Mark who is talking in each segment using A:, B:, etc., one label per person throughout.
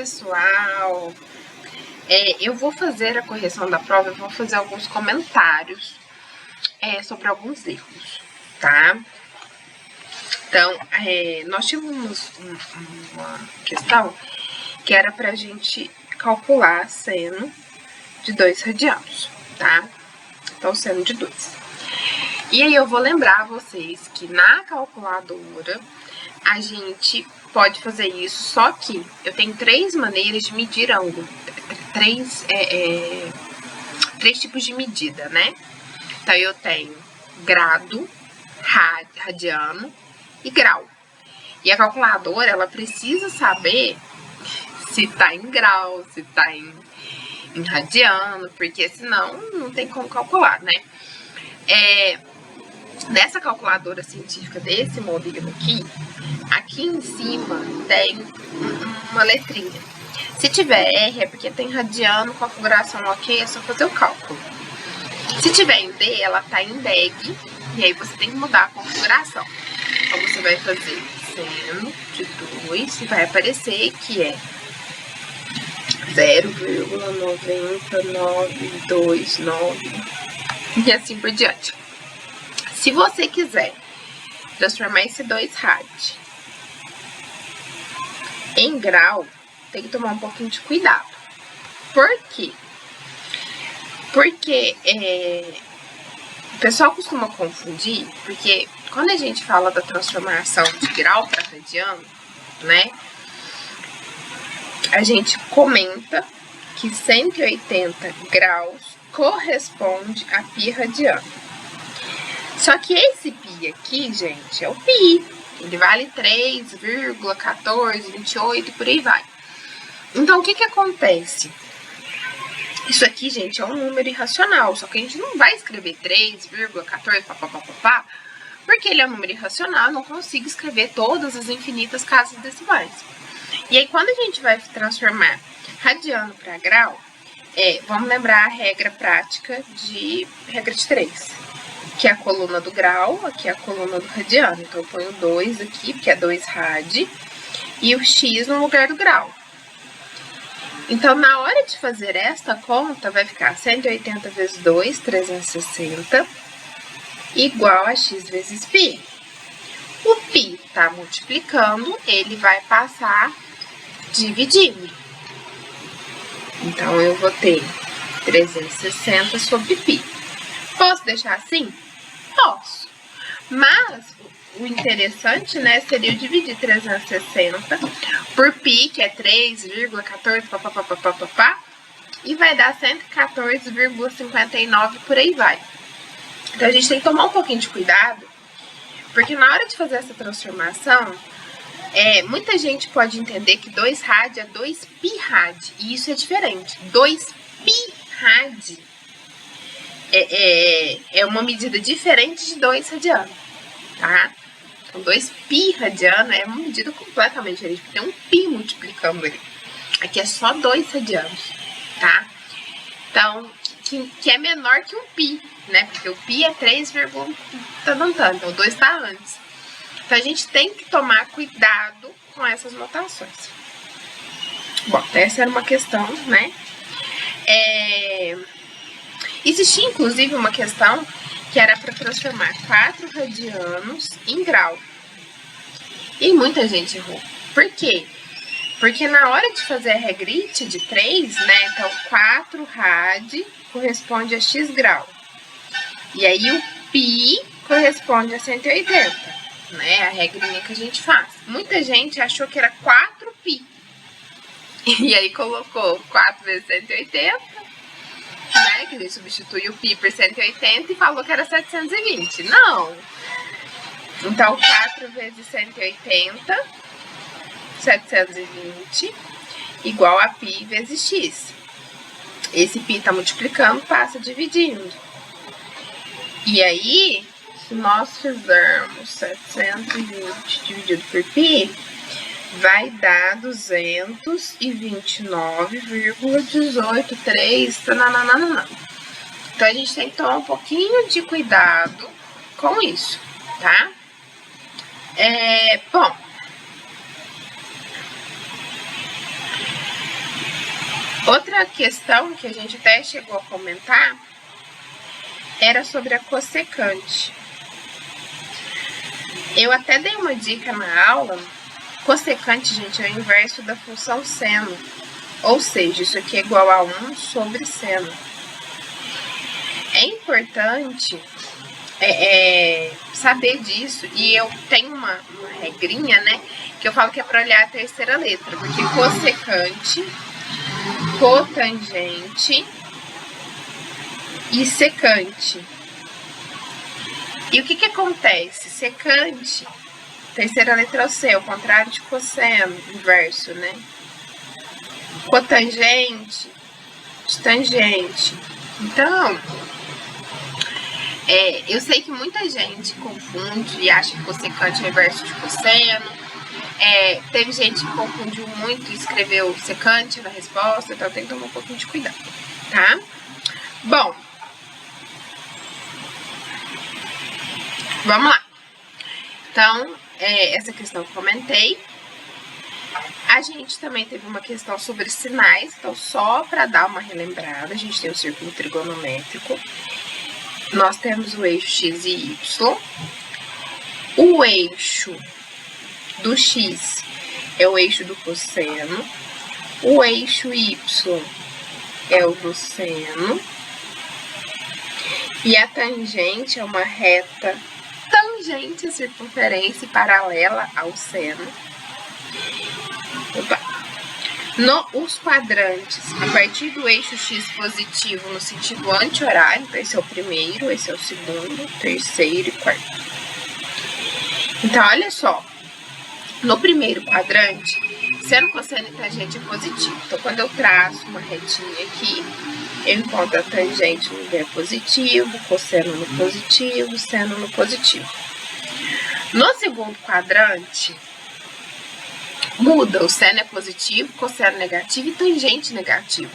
A: pessoal, eu vou fazer a correção da prova, eu vou fazer alguns comentários sobre alguns erros, tá? Então, nós tínhamos uma questão que era pra gente calcular seno de 2 radianos, tá? Então, seno de 2. E aí eu vou lembrar vocês que na calculadora a gente pode fazer isso, só que eu tenho 3 maneiras de medir ângulo, 3 tipos de medida, né? Então eu tenho grado, radiano e grau. E a calculadora, ela precisa saber se tá em grau, se tá em radiano, porque senão não tem como calcular, né? Nessa calculadora científica desse modelo aqui em cima tem uma letrinha. Se tiver R é porque tem radiano, configuração ok, é só fazer o cálculo. Se tiver em D, ela tá em DEG, e aí você tem que mudar a configuração. Então você vai fazer seno de 2 e vai aparecer que é 0,9929 e assim por diante. Se você quiser transformar esse 2 rad em grau, tem que tomar um pouquinho de cuidado. Por quê? Porque o pessoal costuma confundir, porque quando a gente fala da transformação de grau para radiano, né, a gente comenta que 180 graus corresponde a π radiano. Só que esse π aqui, gente, é o π. Ele vale 3,1428 e por aí vai. Então, o que acontece? Isso aqui, gente, é um número irracional. Só que a gente não vai escrever 3,14, papapá, porque ele é um número irracional, eu não consigo escrever todas as infinitas casas decimais. E aí, quando a gente vai transformar radiano para grau, vamos lembrar a regra prática regra de 3. Que é a coluna do grau, aqui é a coluna do radiano. Então, eu ponho 2 aqui, porque é 2 rad, e o x no lugar do grau. Então, na hora de fazer esta conta, vai ficar 180 vezes 2, 360, igual a x vezes π. O π está multiplicando, ele vai passar dividindo. Então, eu vou ter 360 sobre π. Posso deixar assim? Posso. Mas o interessante, né, seria eu dividir 360 por π, que é 3,14, papapá, e vai dar 114,59, por aí vai. Então, a gente tem que tomar um pouquinho de cuidado, porque na hora de fazer essa transformação, muita gente pode entender que 2 rad é 2 π rad, e isso é diferente. 2 π rad é uma medida diferente de 2 radiano, tá? Então, 2 π radiano é uma medida completamente diferente, porque tem um π multiplicando ele. Aqui é só 2 radianos, tá? Então, que é menor que um π, né? Porque o π é 3, então o 2 tá antes. Então, a gente tem que tomar cuidado com essas notações. Bom, essa era uma questão, né? Existia, inclusive, uma questão que era para transformar 4 radianos em grau. E muita gente errou. Por quê? Porque na hora de fazer a regrite de 3, né, então 4 rad corresponde a x grau. E aí o π corresponde a 180, né, a regrinha que a gente faz. Muita gente achou que era 4π. E aí colocou 4 vezes 180, né, que a gente substitui o π por 180 e falou que era 720. Não! Então, 4 vezes 180, 720, igual a π vezes x. Esse π tá multiplicando, passa dividindo. E aí, se nós fizermos 720 dividido por π, vai dar 229,183. Então, a gente tem que tomar um pouquinho de cuidado com isso, tá? Bom, Outra questão que a gente até chegou a comentar era sobre a cossecante. Eu até dei uma dica na aula. Cossecante, gente, é o inverso da função seno. Ou seja, isso aqui é igual a 1 sobre seno. É importante saber disso. E eu tenho uma regrinha, né? Que eu falo que é para olhar a terceira letra. Porque cossecante, cotangente e secante. E o que acontece? Secante, terceira letra é o C, o contrário de cosseno, inverso, né? Cotangente, de tangente. Então, eu sei que muita gente confunde e acha que cossecante é o inverso de cosseno. Teve gente que confundiu muito e escreveu secante na resposta, então tem que tomar um pouquinho de cuidado, tá? Bom, vamos lá. Então, essa questão que eu comentei. A gente também teve uma questão sobre sinais, então só para dar uma relembrada, a gente tem o círculo trigonométrico, nós temos o eixo x e y, o eixo do x é o eixo do cosseno, o eixo y é o do seno, e a tangente é uma reta tangente à circunferência e paralela ao seno. Os quadrantes, a partir do eixo x positivo no sentido anti-horário, então esse é o primeiro, esse é o segundo, terceiro e quarto. Então, olha só, no primeiro quadrante, seno, cosseno e tangente é positivo. Então, quando eu traço uma retinha aqui, eu encontro a tangente no lugar positivo, cosseno no positivo, seno no positivo. No segundo quadrante, muda, o seno é positivo, cosseno negativo e tangente negativo.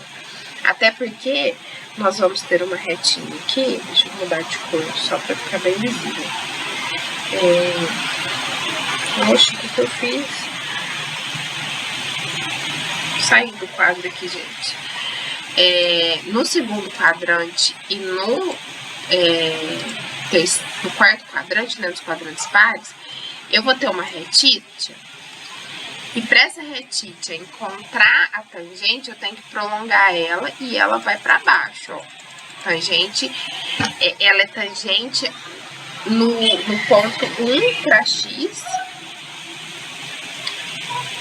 A: Até porque nós vamos ter uma retinha aqui, deixa eu mudar de cor só para ficar bem visível. Oxe, o que eu fiz? Saí do quadro aqui, gente. No segundo quadrante e no quarto quadrante, né, nos quadrantes pares, eu vou ter uma retícia. E para essa retícia encontrar a tangente, eu tenho que prolongar ela e ela vai para baixo, ó. Tangente, ela é tangente no ponto 1 para x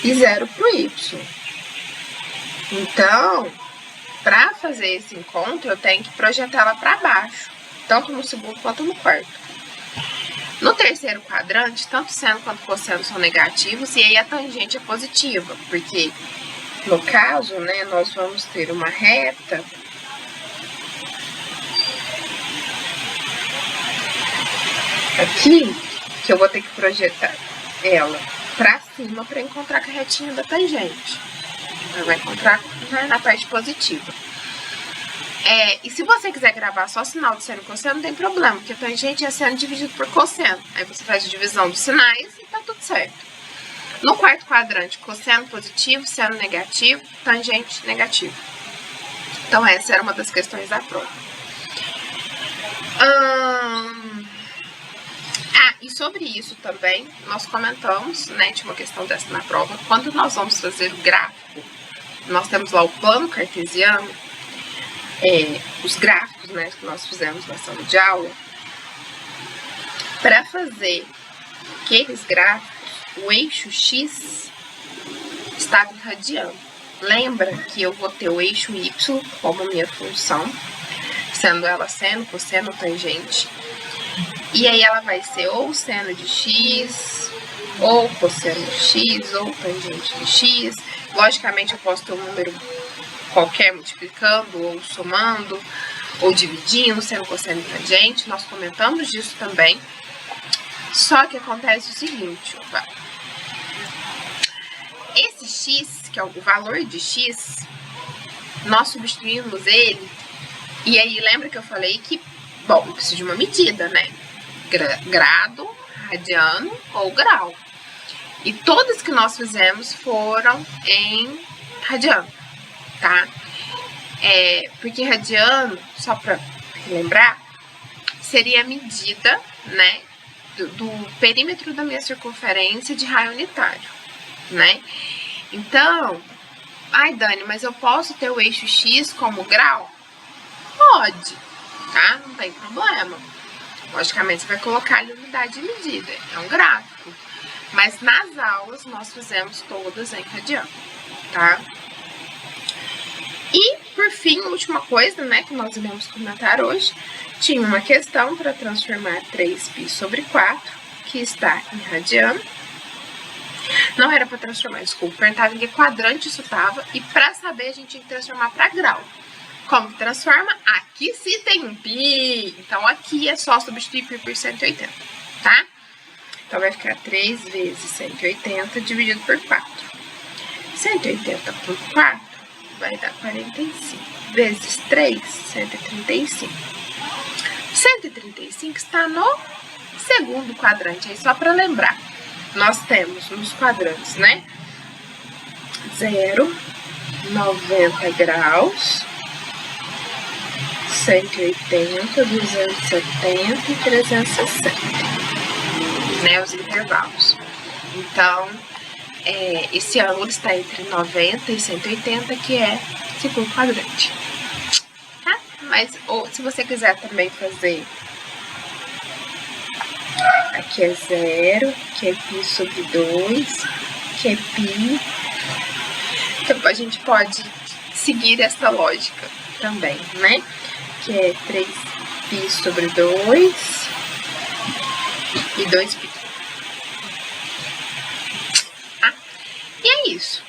A: e 0 para o y. Então, para fazer esse encontro, eu tenho que projetar ela para baixo, tanto no segundo quanto no quarto. No terceiro quadrante, tanto seno quanto cosseno são negativos e aí a tangente é positiva, porque no caso, né, nós vamos ter uma reta aqui, que eu vou ter que projetar ela para cima para encontrar com a retinha da tangente. Eu vou encontrar na parte positiva. E se você quiser gravar só sinal de seno e cosseno, não tem problema, porque tangente é seno dividido por cosseno. Aí você faz a divisão dos sinais e tá tudo certo. No quarto quadrante, cosseno positivo, seno negativo, tangente negativo. Então essa era uma das questões da prova. E sobre isso também, nós comentamos, né, tinha uma questão dessa na prova, quando nós vamos fazer o gráfico, nós temos lá o plano cartesiano, os gráficos, né, que nós fizemos na sala de aula. Para fazer aqueles gráficos, o eixo x estava irradiando. Lembra que eu vou ter o eixo y como minha função, sendo ela seno, cosseno, tangente. E aí ela vai ser ou seno de x, ou cosseno de x, ou tangente de x. Logicamente eu posso ter um número qualquer multiplicando, ou somando, ou dividindo, seno, cosseno e tangente. Nós comentamos disso também. Só que acontece o seguinte, esse x, que é o valor de x, nós substituímos ele, e aí lembra que eu falei que, bom, eu preciso de uma medida, né? Grado, radiano ou grau. E todas que nós fizemos foram em radiano, tá? Porque radiano, só para lembrar, seria a medida, né, do perímetro da minha circunferência de raio unitário, né? Então, ai, Dani, mas eu posso ter o eixo X como grau? Pode, tá? Não tem problema. Logicamente, você vai colocar ali unidade de medida, é um gráfico. Mas nas aulas, nós fizemos todas em radiano, tá? E, por fim, última coisa, né, que nós iremos comentar hoje, tinha uma questão para transformar 3π sobre 4, que está em radiano. Não era para transformar, desculpa, perguntava em que quadrante isso estava, e para saber a gente tinha que transformar para grau. Como que transforma? Aqui sim tem um π, então aqui é só substituir π por 180, tá? Então vai ficar 3 vezes 180 dividido por 4. 180 por 4 vai dar 45. Vezes 3, 135. 135 está no segundo quadrante. Aí só para lembrar, nós temos nos quadrantes, né? 0, 90 graus, 180, 270 e 360. Né, os intervalos. Então, esse ângulo está entre 90 e 180, que é segundo quadrante. Tá? Mas, ou, se você quiser também fazer, aqui é 0, aqui é π sobre 2, aqui é π. Então, a gente pode seguir essa lógica também, né? Que é 3π sobre 2 e 2π. Tá? E é isso.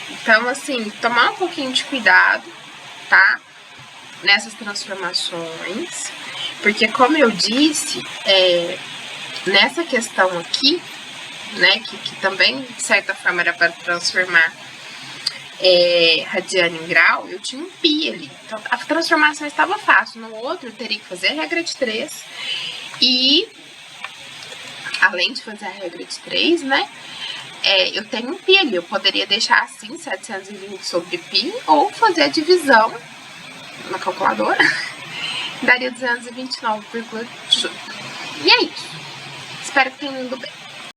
A: Então, assim, tomar um pouquinho de cuidado, tá? Nessas transformações. Porque, como eu disse, nessa questão aqui, né, que também, de certa forma, era para transformar radiano em grau, eu tinha um π ali. Então, a transformação estava fácil. No outro, eu teria que fazer a regra de 3 e, além de fazer a regra de 3, né, eu tenho um π ali. Eu poderia deixar assim, 720 sobre π, ou fazer a divisão na calculadora, daria 229,18. E é isso. Espero que tenham ido bem.